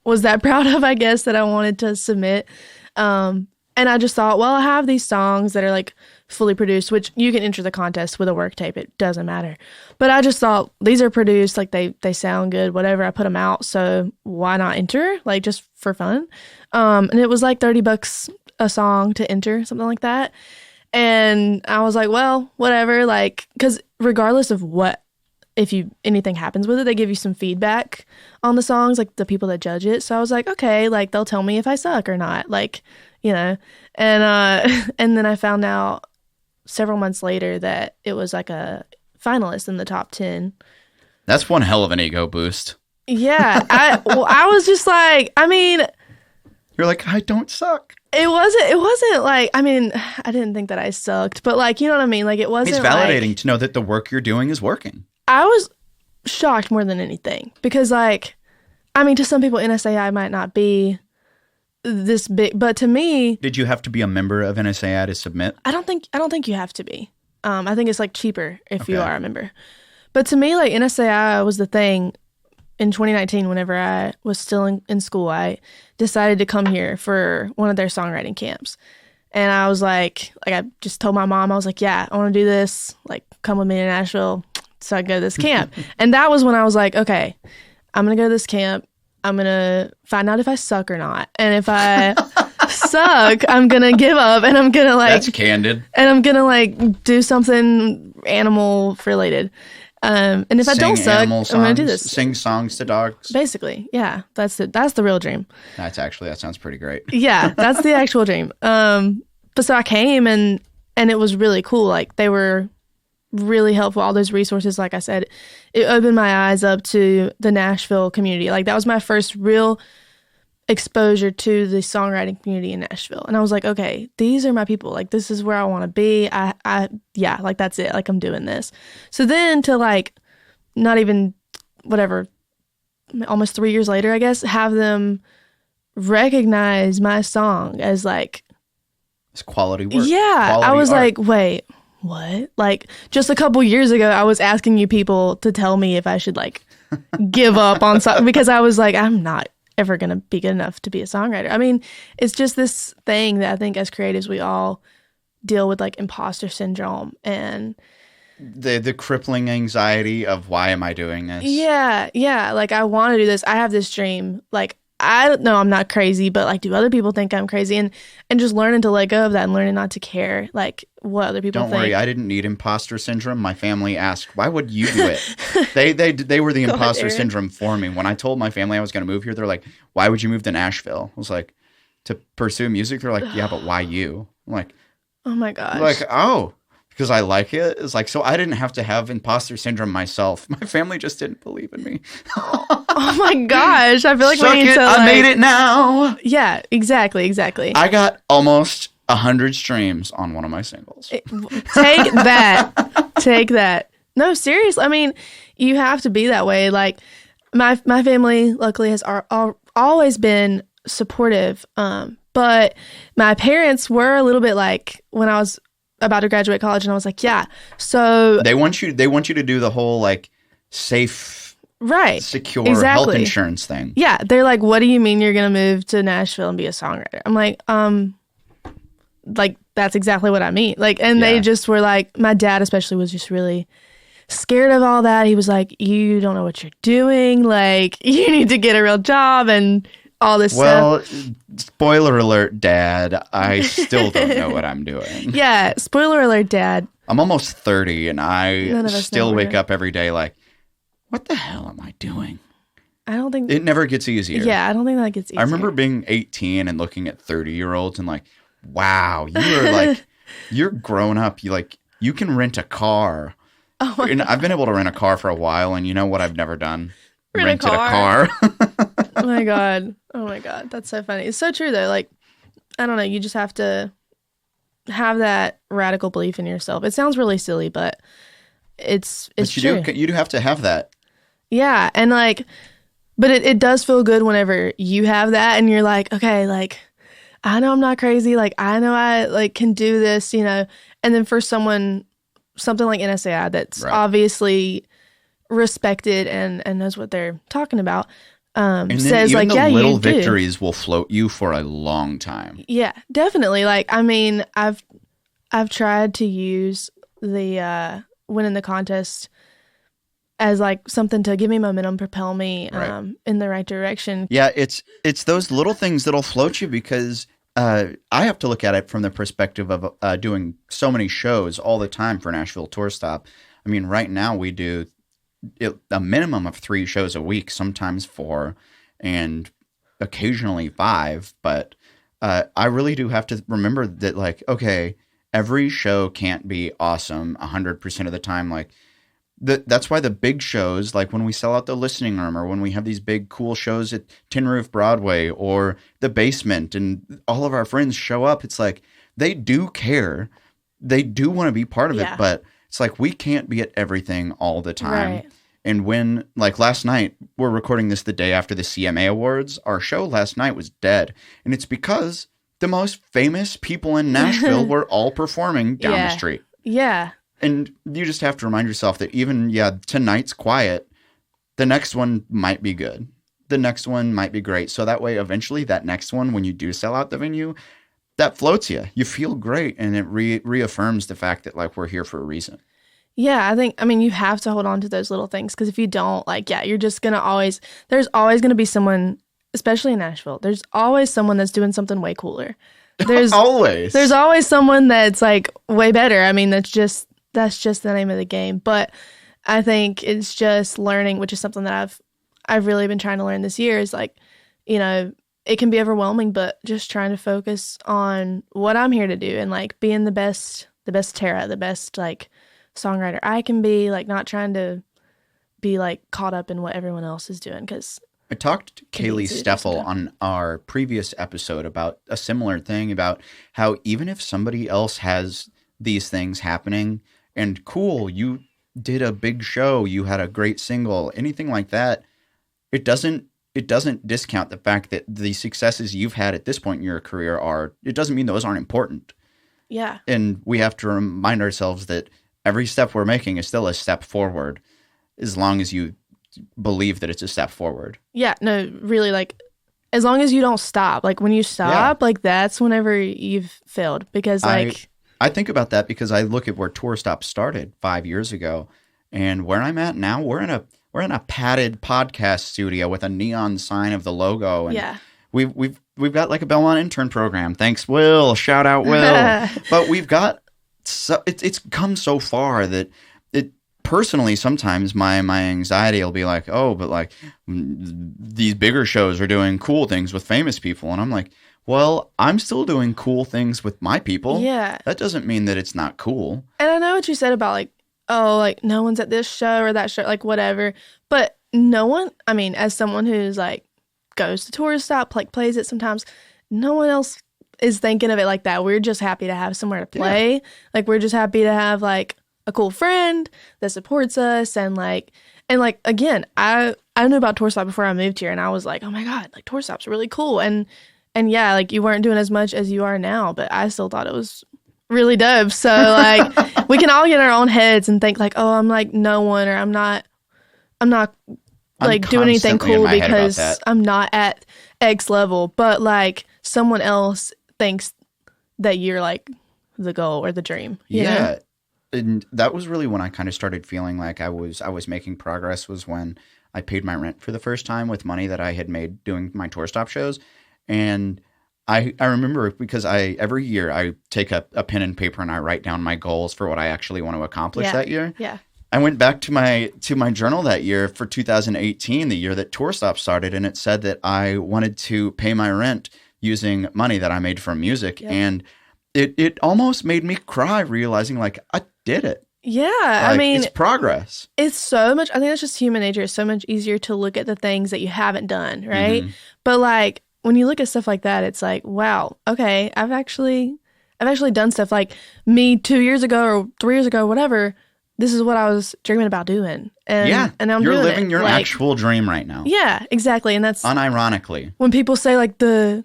B: was that proud of, I guess, that I wanted to submit. And I just thought, well, I have these songs that are like fully produced, which you can enter the contest with a work tape. It doesn't matter. But I just thought these are produced, like they sound good, whatever. I put them out. So why not enter? Like just for fun. And it was like $30 a song to enter, something like that. And I was like, well, whatever, like, because regardless of what, if anything happens with it, they give you some feedback on the songs, like the people that judge it. So I was like, okay, like they'll tell me if I suck or not, like, you know. And then I found out several months later that it was like a finalist in the top 10.
A: That's one hell of an ego boost.
B: Yeah, I was just like, I mean,
A: you're like, I don't suck.
B: It wasn't like, I mean, I didn't think that I sucked, but like, you know what I mean? Like it wasn't.
A: It's validating to know that the work you're doing is working.
B: I was shocked more than anything because like, I mean, to some people, NSAI might not be this big, but to me.
A: Did you have to be a member of NSAI to submit?
B: I don't think you have to be. I think it's like cheaper if you are a member. But to me, like NSAI was the thing. In 2019, whenever I was still in school, I decided to come here for one of their songwriting camps. And I was like I just told my mom, I was like, yeah, I want to do this. Like, come with me to Nashville so I can go to this camp. And that was when I was like, okay, I'm going to go to this camp. I'm going to find out if I suck or not. And if I suck, I'm going to give up and I'm going to like,
A: That's candid.
B: and I'm going to like do something animal related. And if I don't suck, I'm going to do this.
A: Sing songs to dogs.
B: Basically. Yeah. That's it. That's the real dream.
A: That sounds pretty great.
B: Yeah. That's the actual dream. But so I came and it was really cool. Like they were really helpful. All those resources, like I said, it opened my eyes up to the Nashville community. Like that was my first real exposure to the songwriting community in Nashville. And I was like, okay, these are my people. Like this is where I want to be. Yeah, like that's it. Like I'm doing this. So then to like, not even whatever, almost 3 years later, I guess, have them recognize my song as like,
A: it's quality work.
B: Yeah.
A: Quality
B: I was
A: art.
B: like, wait, what? Like just a couple years ago, I was asking you people to tell me if I should like give up on something because I was like, I'm not ever going to be good enough to be a songwriter. I mean, it's just this thing that I think as creatives, we all deal with like imposter syndrome and
A: the crippling anxiety of why am I doing this?
B: Yeah. Like I want to do this. I have this dream. Like, I don't know, I'm not crazy, but like, do other people think I'm crazy? And just learning to let go of that and learning not to care, like what other people think.
A: Don't worry, I didn't need imposter syndrome. My family asked, why would you do it? They were the imposter syndrome for me. When I told my family I was going to move here, they're like, why would you move to Nashville? I was like, to pursue music? They're like, yeah, but why you? I'm like,
B: oh my gosh.
A: Like, oh, because I like it. It's like, so I didn't have to have imposter syndrome myself. My family just didn't believe in me.
B: Oh my gosh. I feel like
A: Suck
B: we need
A: it,
B: to
A: I made it now.
B: Yeah, exactly.
A: I got almost 100 streams on one of my singles.
B: Take that. No, seriously. I mean, you have to be that way. Like my family luckily has always been supportive. But my parents were a little bit like when I was about to graduate college and I was like, yeah. So
A: they want you to do the whole like safe,
B: right,
A: secure
B: exactly.
A: health insurance thing.
B: Yeah. They're like, what do you mean you're going to move to Nashville and be a songwriter? I'm like, that's exactly what I mean. Like, and they just were like, my dad especially was just really scared of all that. He was like, you don't know what you're doing. Like, you need to get a real job and all this stuff.
A: Well, spoiler alert, Dad. I still don't know what I'm doing.
B: Yeah, spoiler alert, Dad.
A: I'm almost 30 and I still wake up every day like, what the hell am I doing?
B: I don't think...
A: It never gets easier.
B: Yeah, I don't think that gets easier.
A: I remember being 18 and looking at 30-year-olds and like, wow, you are like, you're grown up. You can rent a car.
B: Oh
A: and I've been able to rent a car for a while and you know what I've never done?
B: Rented
A: a car.
B: Oh my God. That's so funny. It's so true though. Like, I don't know. You just have to have that radical belief in yourself. It sounds really silly, but it's true.
A: You do have to have that.
B: Yeah. And like, but it does feel good whenever you have that and you're like, okay, like, I know I'm not crazy. Like, I know I like can do this, you know, and then for something like NSAI that's obviously respected and knows what they're talking about,
A: and
B: says
A: even
B: like, yeah,
A: little
B: you do.
A: victories will float you for a long time.
B: Yeah, definitely. Like, I mean, I've tried to use the winning the contest as like something to give me momentum, propel me in the right direction.
A: Yeah, it's those little things that'll float you because I have to look at it from the perspective of doing so many shows all the time for Nashville Tour Stop. I mean, right now we do a minimum of 3 shows a week, sometimes 4, and occasionally 5. But I really do have to remember that, like, okay, every show can't be awesome 100% of the time. Like, that's why the big shows, like when we sell out the listening room or when we have these big cool shows at Tin Roof Broadway or the Basement and all of our friends show up, it's like they do care. They do want to be part of it, but it's like we can't be at everything all the time.
B: Right.
A: And when, like last night, we're recording this the day after the CMA Awards, our show last night was dead. And it's because the most famous people in Nashville were all performing down the street.
B: Yeah.
A: And you just have to remind yourself that even, tonight's quiet, the next one might be good. The next one might be great. So that way, eventually, that next one, when you do sell out the venue, that floats you. You feel great. And it reaffirms the fact that, like, we're here for a reason.
B: Yeah, I mean, you have to hold on to those little things because if you don't, like, you're just going to there's always going to be someone, especially in Nashville, there's always someone that's doing something way cooler. there's
A: always
B: someone that's like way better. I mean, that's just the name of the game. But I think it's just learning, which is something that I've really been trying to learn this year, is like, you know, it can be overwhelming, but just trying to focus on what I'm here to do and like being the best Tarrah, the best like songwriter I can be, like not trying to be like caught up in what everyone else is doing. Because
A: I talked to Kaylee Steffel on our previous episode about a similar thing, about how even if somebody else has these things happening and cool, you did a big show, you had a great single, anything like that, it doesn't discount the fact that the successes you've had at this point in your career it doesn't mean those aren't important.
B: Yeah.
A: And we have to remind ourselves that every step we're making is still a step forward, as long as you believe that it's a step forward.
B: Yeah, no, really, like, as long as you don't stop. Like, when you stop, like, that's whenever you've failed. Because, like...
A: I think about that because I look at where Tour Stop started 5 years ago, and where I'm at now, we're in a padded podcast studio with a neon sign of the logo. And
B: yeah.
A: We've got, like, a Belmont intern program. Thanks, Will. Shout out, Will. But we've got... it's come so far that... Personally, sometimes my anxiety will be like, oh, but like these bigger shows are doing cool things with famous people. And I'm like, well, I'm still doing cool things with my people.
B: Yeah.
A: That doesn't mean that it's not cool.
B: And I know what you said about like, oh, like no one's at this show or that show, like whatever. But no one, I mean, as someone who's like goes to Tour Stop, like plays it sometimes, no one else is thinking of it like that. We're just happy to have somewhere to play. Yeah. Like we're just happy to have like a cool friend that supports us, and again, I knew about Tour Stop before I moved here, and I was like, oh my god, like Tour Stop's really cool, and yeah, like you weren't doing as much as you are now, but I still thought it was really dope. So like we can all get in our own heads and think like, oh, I'm like no one, or I'm not like doing anything cool because I'm not at X level, but like someone else thinks that you're like the goal or the dream. You know?
A: And that was really when I kind of started feeling like I was making progress, was when I paid my rent for the first time with money that I had made doing my Tour Stop shows. And I remember, because every year I take a pen and paper and I write down my goals for what I actually want to accomplish that year.
B: Yeah.
A: I went back to my journal that year for 2018, the year that Tour Stop started, and it said that I wanted to pay my rent using money that I made from music. Yep. And it almost made me cry, realizing like I did it.
B: Yeah,
A: like,
B: I mean,
A: it's progress.
B: It's so much. I think that's just human nature. It's so much easier to look at the things that you haven't done, right? Mm-hmm. But like when you look at stuff like that, it's like, wow, okay, I've actually done stuff. Like me 2 years ago or 3 years ago, whatever. This is what I was dreaming about doing, and I'm
A: you're
B: doing
A: living
B: it.
A: your
B: like,
A: actual dream right now.
B: Yeah, exactly, and that's
A: unironically
B: when people say like the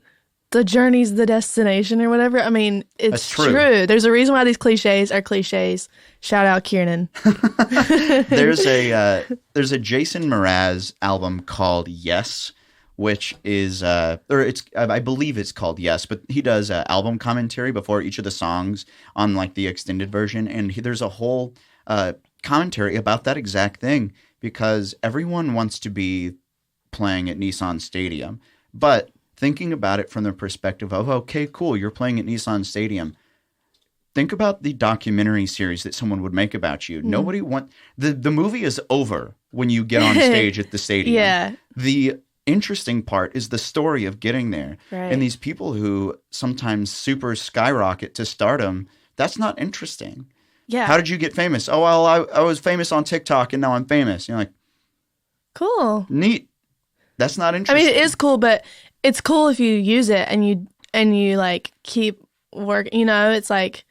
B: journey's the destination or whatever. I mean, it's true. There's a reason why these cliches are cliches. Shout out Kiernan.
A: There's a Jason Mraz album called Yes, which is I believe it's called Yes, but he does album commentary before each of the songs on like the extended version, and there's a whole commentary about that exact thing, because everyone wants to be playing at Nissan Stadium, but thinking about it from the perspective of, okay, cool, you're playing at Nissan Stadium. Think about the documentary series that someone would make about you. Nobody the movie is over when you get on stage at the stadium.
B: Yeah.
A: The interesting part is the story of getting there.
B: Right.
A: And these people who sometimes super skyrocket to stardom, that's not interesting.
B: Yeah.
A: How did you get famous? Oh, well, I was famous on TikTok and now I'm famous. You're like,
B: cool.
A: Neat. That's not interesting.
B: I mean, it is cool, but it's cool if you use it and you like keep working. You know, it's like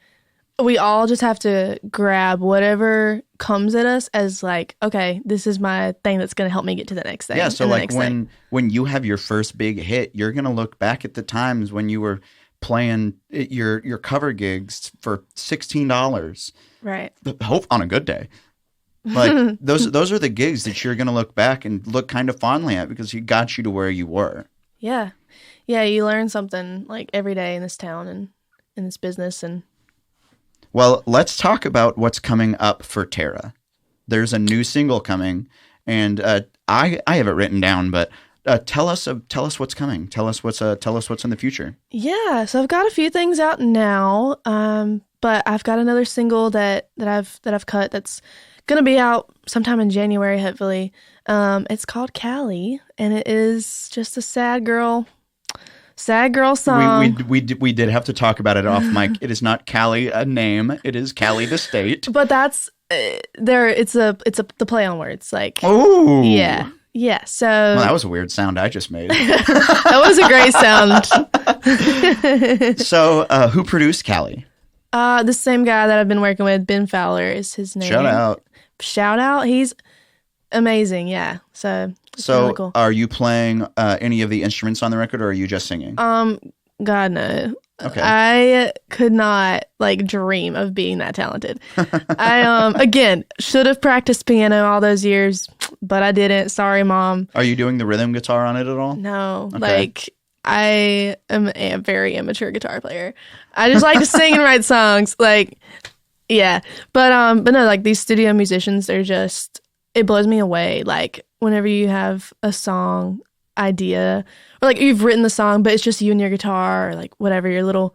B: we all just have to grab whatever comes at us as like, okay, this is my thing that's going to help me get to the next thing.
A: Yeah, so like when you have your first big hit, you're going to look back at the times when you were playing your cover gigs for $16.
B: Right.
A: Hope on a good day. Like those are the gigs that you're going to look back and look kind of fondly at, because he got you to where you were.
B: Yeah. Yeah, you learn something like every day in this town and in this business. And
A: well, let's talk about what's coming up for Tarrah. There's a new single coming, and I have it written down, but tell us what's coming. Tell us what's in the future.
B: Yeah, so I've got a few things out now, but I've got another single that I've cut that's gonna be out sometime in January, hopefully. It's called Callie, and it is just a sad girl song.
A: We did have to talk about it off mic. It is not Callie a name. It is Callie the state.
B: But that's there. It's the play on words. Like,
A: oh
B: yeah. So
A: well, that was a weird sound I just made.
B: That was a great sound.
A: So, who produced Callie?
B: The same guy that I've been working with, Ben Fowler, is his name. Shout out. He's amazing. Yeah. So really cool.
A: Are you playing any of the instruments on the record, or are you just singing?
B: God no.
A: Okay.
B: I could not dream of being that talented. I again should have practiced piano all those years, but I didn't. Sorry, Mom.
A: Are you doing the rhythm guitar on it at all?
B: No. Okay. I am a very amateur guitar player. I just like to sing and write songs. Yeah. But no, these studio musicians, it blows me away. Whenever you have a song idea, or you've written the song, but it's just you and your guitar, or whatever, your little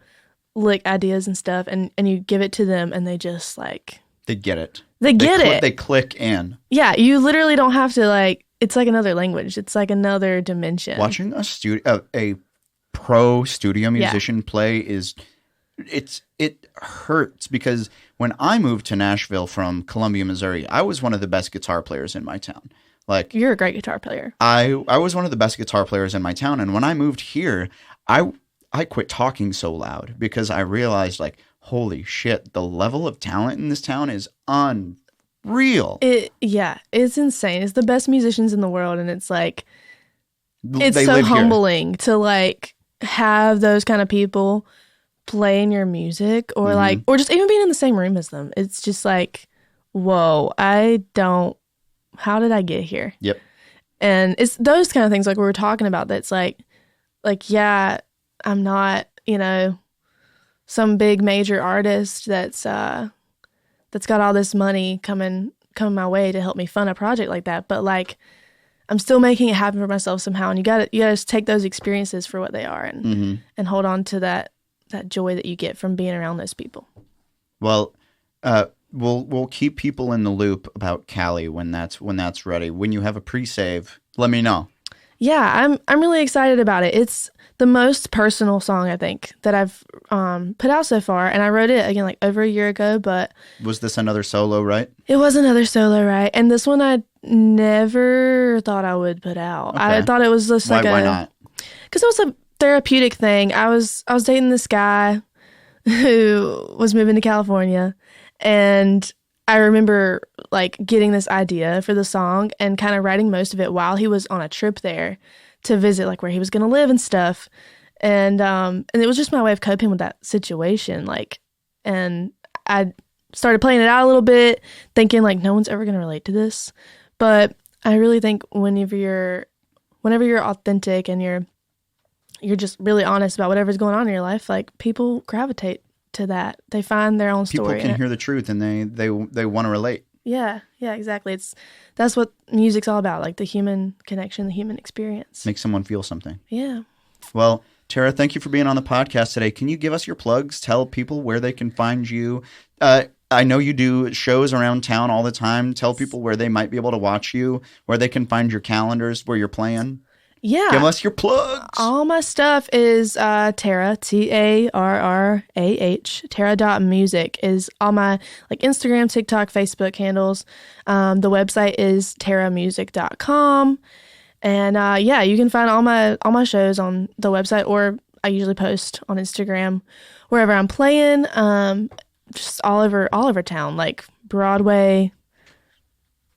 B: lick ideas and stuff, and you give it to them, and they just
A: they get it.
B: They get it.
A: They click in.
B: Yeah, you literally don't have to it's like another language. It's like another dimension.
A: Watching a pro studio musician play it hurts, because when I moved to Nashville from Columbia, Missouri, I was one of the best guitar players in my town.
B: You're a great guitar player.
A: I was one of the best guitar players in my town, and when I moved here, I quit talking so loud because I realized holy shit, the level of talent in this town is unreal.
B: It's insane. It's the best musicians in the world, and it's it's
A: they
B: so humbling to have those kind of people playing your music, or or just even being in the same room as them. It's just whoa, how did I get here?
A: Yep.
B: And it's those kind of things we were talking about, that's yeah, I'm not, some big major artist that's got all this money coming my way to help me fund a project like that, but I'm still making it happen for myself somehow. And you gotta just take those experiences for what they are, and hold on to that joy that you get from being around those people.
A: Well, we'll keep people in the loop about Callie when that's ready. When you have a pre-save, let me know.
B: Yeah, I'm really excited about it. It's the most personal song I think that I've put out so far, and I wrote it again over a year ago. But was
A: this another solo, right?
B: It was another solo, right? And this one I never thought I would put out. Okay. I thought it was just why not? Because it was a therapeutic thing. I was dating this guy who was moving to California, and I remember getting this idea for the song and kind of writing most of it while he was on a trip there to visit where he was going to live and stuff. And it was just my way of coping with that situation. And I started playing it out a little bit, thinking no one's ever going to relate to this. But I really think whenever you're authentic and you're just really honest about whatever's going on in your life, people gravitate to that. They find their own story.
A: People can hear the truth, and they want to relate.
B: Yeah, exactly. That's what music's all about, the human connection, the human experience.
A: Make someone feel something.
B: Yeah.
A: Well, Tarrah, thank you for being on the podcast today. Can you give us your plugs? Tell people where they can find you. I know you do shows around town all the time. Tell people where they might be able to watch you, where they can find your calendars, where you're playing.
B: Yeah.
A: Give us your plugs.
B: All my stuff is Tarrah, Tarrah, Tarrah.music is all my Instagram, TikTok, Facebook handles. The website is tarrahmusic.com. And you can find all my shows on the website, or I usually post on Instagram wherever I'm playing, just all over town, Broadway,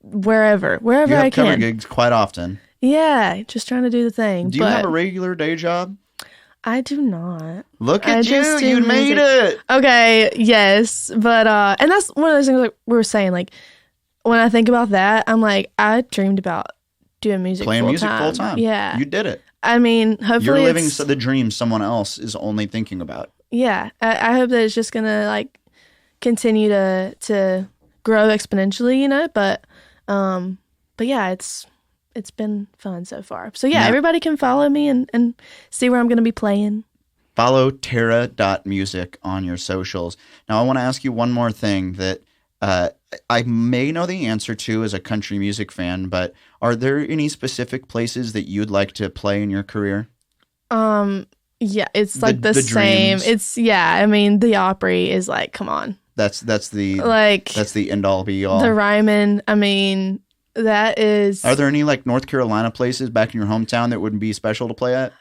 B: wherever
A: you have
B: I can.
A: Cover gigs quite often.
B: Yeah, just trying to do the thing.
A: Do you have a regular day job?
B: I do not.
A: Look at you. You made it.
B: Okay, yes. But, and that's one of those things we were saying, when I think about that, I'm I dreamed about doing music
A: Playing
B: full-time.
A: music full time.
B: Yeah.
A: You did it.
B: I mean, hopefully
A: you're living the dream someone else is only thinking about.
B: Yeah. I hope that it's just going to, continue to grow exponentially, but yeah, it's been fun so far. So yeah,
A: Now-
B: everybody can follow me and see where I'm going to be playing.
A: Follow Tarrah.music on your socials. Now, I want to ask you one more thing that I may know the answer to as a country music fan, but are there any specific places that you'd like to play in your career?
B: Yeah, it's like the same.
A: dreams.
B: It's I mean, the Opry is like, come on.
A: That's the
B: Like
A: end all be all.
B: the Ryman, I mean, that is
A: Are there any like North Carolina places back in your hometown that would be special to play at?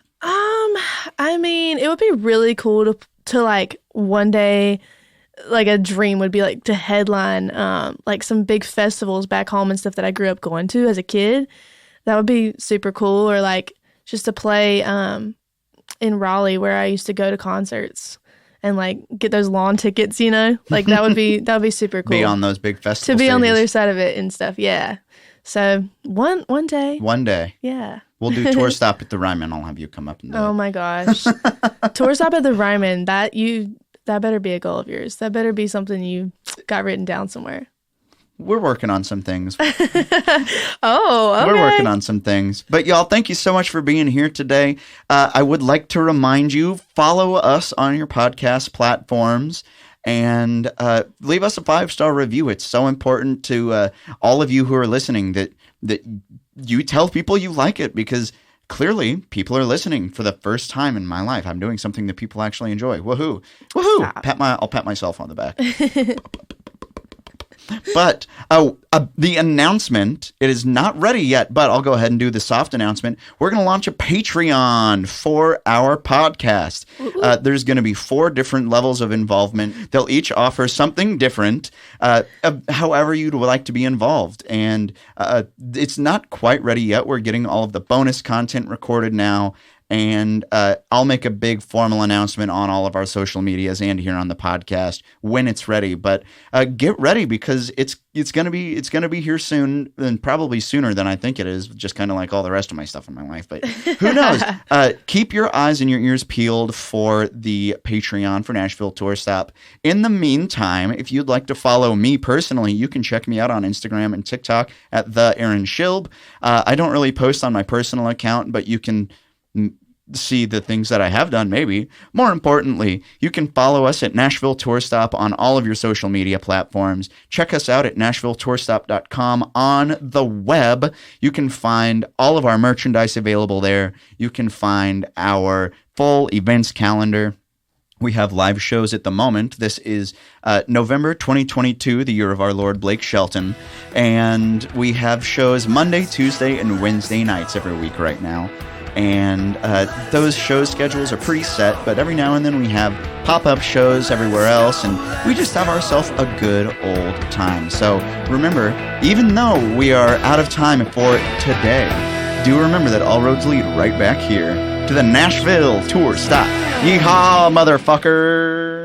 B: I mean, it would be really cool to like one day, like a dream would be like to headline like some big festivals back home and stuff that I grew up going to as a kid. That would be super cool. Or like just to play in Raleigh where I used to go to concerts and like get those lawn tickets, you know? Like that would be super cool.
A: Be on those big festivals.
B: To be on the other side of it and stuff, yeah. So one day.
A: One day.
B: Yeah.
A: We'll do tour stop at the Ryman. I'll have you come up and do
B: Oh
A: it.
B: my gosh. Tour stop at the Ryman, that better be a goal of yours. That better be something you got written down somewhere.
A: We're working on some things.
B: Oh, okay.
A: We're working on some things. But y'all, thank you so much for being here today. I would like to remind you, follow us on your podcast platforms and leave us a 5-star review. It's so important to all of you who are listening that you tell people you like it, because clearly people are listening for the first time in my life. I'm doing something that people actually enjoy. Woohoo. Woohoo. I'll pat myself on the back. But the announcement, it is not ready yet, but I'll go ahead and do the soft announcement. We're going to launch a Patreon for our podcast. There's going to be 4 different levels of involvement. They'll each offer something different, however you'd like to be involved. And it's not quite ready yet. We're getting all of the bonus content recorded now. And I'll make a big formal announcement on all of our social medias and here on the podcast when it's ready. But get ready, because it's gonna be here soon, and probably sooner than I think it is. Just kind of like all the rest of my stuff in my life. But who knows? Keep your eyes and your ears peeled for the Patreon for Nashville Tour Stop. In the meantime, if you'd like to follow me personally, you can check me out on Instagram and TikTok at the Aaron Schilb. I don't really post on my personal account, but you can see the things that I have done, maybe. More importantly, you can follow us at Nashville Tour Stop on all of your social media platforms. Check us out at NashvilleTourStop.com on the web. You can find all of our merchandise available there. You can find our full events calendar. We have live shows at the moment. This is November 2022, the year of our Lord Blake Shelton. And we have shows Monday, Tuesday, and Wednesday nights every week right now. And those show schedules are pretty set, but every now and then we have pop-up shows everywhere else, and we just have ourselves a good old time. So remember, even though we are out of time for today, do remember that all roads lead right back here to the Nashville Tour Stop. Yeehaw, motherfucker!